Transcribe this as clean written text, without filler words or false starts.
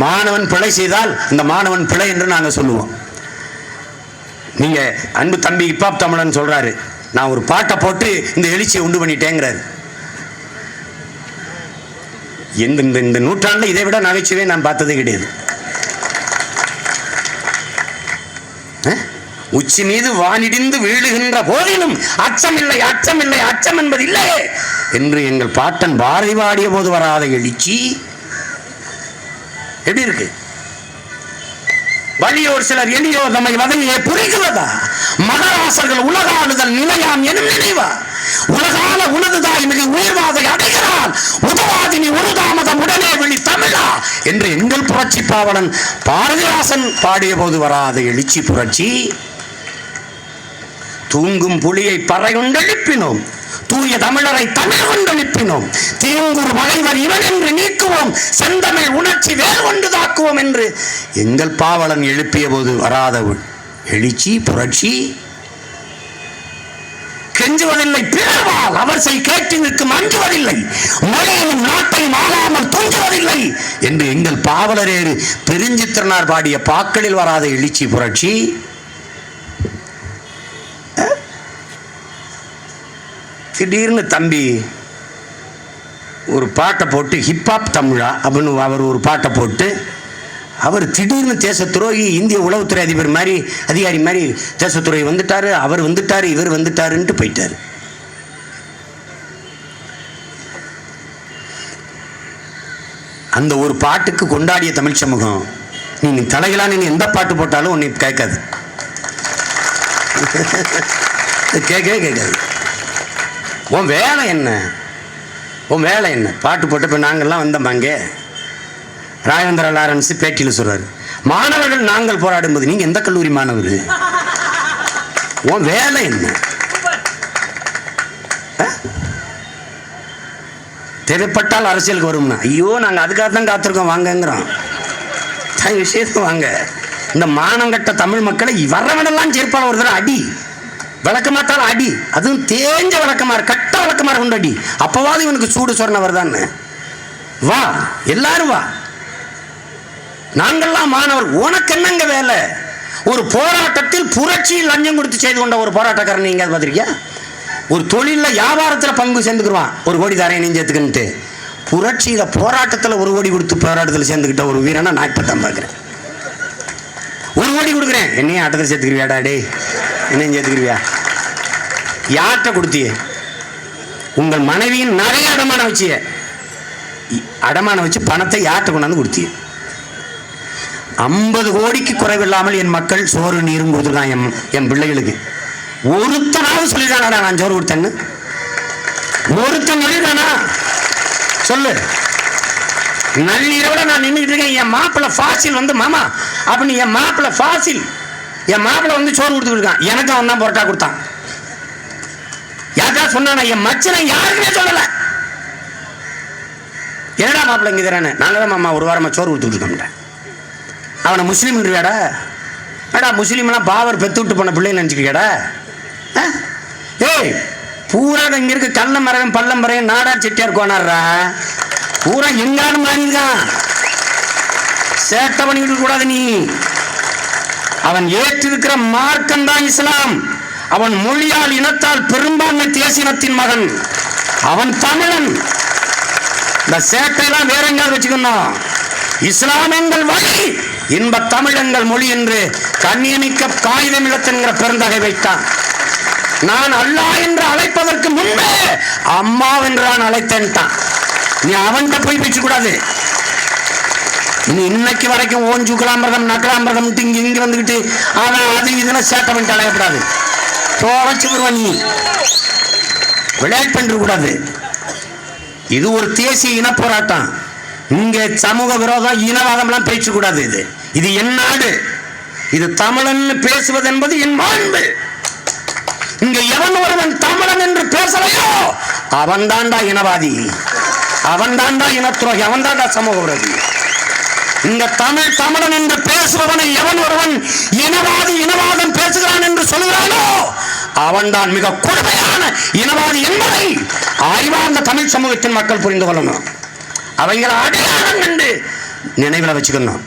மாணவன் பிழை செய்தால் இந்த மாணவன் பிழை என்று நாங்க சொல்லுவோம். நீங்க அன்பு தம்பி ஹிப்ஹாப் தமிழன் சொல்றாரு, நான் ஒரு பாட்டை போட்டு இந்த எழுச்சியை உண்டு பண்ணிட்டேங்கிறாரு. இந்த நூற்றாண்டுல இதை விட நகைச்சுவை நான் பார்த்ததே கிடையாது. உச்சி மீது வானிடிந்து வீழுகின்ற போதிலும் அச்சமில்லை அச்சமில்லை அச்சம் என்பது இல்லையே என்று எங்கள் பாட்டன் பாரதி பாடிய போது வராத எழுச்சி எப்படி இருக்கு? வலியோர் சிலர் எளியோர் நம்மை வதனியே புரிகிறதா? மகராசர்கள் உலக ஆளுதல் நிலையாம் எனும் நினைவா? உலகால உனதுதாய் மிக உயர்வாதை அடைகிறாள் உதவாதினி ஒரு தாமதம் உடனே விழி தமிழா என்று எங்கள் புரட்சி பாவலன் பாரதிதாசன் பாடிய போது வராத எழுச்சி புரட்சி. தூங்கும் புலியை பறை கொண்டெழுப்பினோம், தூய தமிழரை தமிழ் கொண்டெழுப்பினோம், தீங்குர் மலைவர் இவன் என்று நீக்குவோம், செந்தமிழ் உணர்ச்சி வேறு கொண்டு தாக்குவோம் என்று எங்கள் பாவலன் எழுப்பிய போது வராத எழுச்சி புரட்சி. கெஞ்சுவதில்லை பிறவால் அவர் செய் கேட்டு நிற்கும் அஞ்சுவதில்லை, மழையும் நாட்டையும் ஆளாமல் தூங்குவதில்லை என்று எங்கள் பாவலரேறு பெருஞ்சித்திரனார் பாடிய பாக்களில் வராத எழுச்சி புரட்சி. திடீர்னு தம்பி ஒரு பாட்டை போட்டு ஹிப்ஹாப் தமிழா அப்படின்னு அவர் ஒரு பாட்டை போட்டு அவர் திடீர்னு தேச துரோகி, இந்திய உளவுத்துறை அதிபர் மாதிரி அதிகாரி மாதிரி தேசத்துறை வந்துட்டாரு, அவர் வந்துட்டாரு, இவர் வந்துட்டாருன்ட்டு போயிட்டாரு. அந்த ஒரு பாட்டுக்கு கொண்டாடிய தமிழ் சமூகம் நீ தலைகளான நீ எந்த பாட்டு போட்டாலும் உன்னை கேட்காது, கேட்கவே கேட்காது. உன் வேலை என்ன? உன் வேலை என்ன? பாட்டு போட்டு இப்போ நாங்கள்லாம் வந்தோம்பாங்க. ராஜேந்திர லாரன்ஸ் பேட்டியில் சொல்றாரு, மாணவர்கள் நாங்கள் போராடும் போது நீங்க எந்த கல்லூரி மாணவர்? உன் வேலை என்ன? தேவைப்பட்டால் அரசியலுக்கு வரும்னா ஐயோ நாங்கள் அதுக்காக தான் காத்திருக்கோம் வாங்கங்கிறோம். விஷயத்துக்கு வாங்க. இந்த மானங்கட்ட தமிழ் மக்களை வர்றவனெல்லாம் சேர்ப்பால் ஒரு தடவை அடி, விளக்கமாத்தால் அடி, அதுவும் தேஞ்ச விளக்கமாறு கட்ட விளக்கமாறு கொண்டு அடி, அப்பவாது இவனுக்கு சூடு சொன்ன வருதான்னு. வா எல்லாரும் வா, நாங்கள்லாம் மாணவர். உனக்கு என்னங்க வேலை? ஒரு போராட்டத்தில் புரட்சியில் லஞ்சம் கொடுத்து செய்து கொண்ட ஒரு போராட்டக்காரன் நீங்க பார்த்திருக்கியா? ஒரு தொழில வியாபாரத்தில் பங்கு சேர்ந்துக்குருவான், 1 கோடி தரையை நீ சேர்த்துக்கிட்டு. புரட்சியில போராட்டத்தில் 1 கோடி கொடுத்து போராட்டத்தில் சேர்ந்துக்கிட்ட ஒரு வீரனை நான் இப்பதான் பார்க்கிறேன். 1 கோடி கொடுக்குறேன், என்னையும் ஆட்டத்தில் சேர்த்துக்கிறியாடா? டே என்னையும் சேர்த்துக்கிறியா? யார்கிட்ட கொடுத்திய? உங்கள் மனைவியின் நிறைய அடமானம் வச்சிய, அடமானம் வச்சு பணத்தை யார்கிட்ட கொண்டாந்து கொடுத்திய? 50 கோடிக்கு குறைவில்லாமல் என் மக்கள் சோறு நீரும் கொடுத்துருக்கான் என் பிள்ளைகளுக்கு. ஒருத்தனாவது சொல்லிட்டானா நான் சோறு கொடுத்தேன்னு? ஒருத்தன் சொல்லிட்டானா? சொல்லு. நள்ளிரவோட நான் நின்றுட்டு இருக்கேன், என் மாப்பிள்ள ஃபாசில் வந்து மாமா அப்படின்னு என் மாப்பிள்ள ஃபாசில், என் மாப்பிள்ள வந்து சோறு கொடுத்துட்டு இருக்கான். எனக்கு அவன் தான் பொரோட்டா கொடுத்தான். யாருக்கா சொன்னானா? என் மச்சனை யாருக்குமே சொல்லல. என்னடா மாப்பிள்ள இங்க தரானே? நாங்க தான் மாமா 1 வாரமா சோறு கொடுத்துட்டு இருக்கோம். அவனை முஸ்லீம் இருக்காடா? ஏடா முஸ்லீம்லாம் பாவர் பெத்து விட்டு போன பிள்ளைன்னு நினச்சிக்கிறியாடா? ஏய் பூரா இங்க இருக்கு கல்ல மரம் பள்ளம் மரம் நாடார் செட்டியார் கோனாரா, பூரா எங்கானு மாறிதான் சேட்டை பண்ணிக்கிட்டு கூடாது நீ. அவன் ஏற்றிருக்கிற மார்க்கம் தான் இஸ்லாம். அவன் மொழியால் இனத்தால் பெரும்பான்மை தேசியத்தின் மகன், அவன் தமிழன். இந்த சேட்டையெல்லாம் வேற எங்காவது வச்சுக்கணும். இஸ்லாம் எங்கள் வழி, இன்ப தமிழ் எங்கள் மொழி என்று கண்ணியமிக்க காகிதம் இழத்துங்கிற பெருந்தகை வைத்தான். நான் அல்லாஹ் என்று அழைப்பதற்கு முன்பே அம்மா என்று நான் அழைத்தேன். நீ அவன்கிட்ட போய் பேச கூடாது. இன்னைக்கு வரைக்கும் ஓஞ்சுக்கலாம்பிரதம் நக்கலாம்பிரதம் இங்க வந்துகிட்டு அவன் அது இதெல்லாம் சேட்டை பண்ணிட்டு அழையக்கூடாது. தோழைச்சு வருவான். நீ விளையாட்டு பண்ணிட்டு கூடாது. இது ஒரு தேசிய இன போராட்டம். இங்க சமூக விரோதம் இனவாதம் எல்லாம் பேசக்கூடாது. இது என் நாடு. இது தமிழன் பேசுவது என்பது என் மாண்பு. இங்க எவன் ஒருவன் தமிழன் என்று பேசலையோ அவன் தாண்டா இனவாதி, அவன் தாண்டா இனத்துரோகி, அவன் தாண்டா சமூக விரோதி. இந்த தமிழ் தமிழன் என்று பேசுபவனை எவன் ஒருவன் இனவாதி இனவாதம் பேசுகிறான் என்று சொல்கிறானோ அவன் தான் மிக கொடுமையான இனவாதி என்பதை அறிவார்ந்த தமிழ் சமூகத்தின் மக்கள் புரிந்து கொள்ளணும். அவங்களை அடையாளம் கண்டு நினைவில் வச்சுக்கணும்.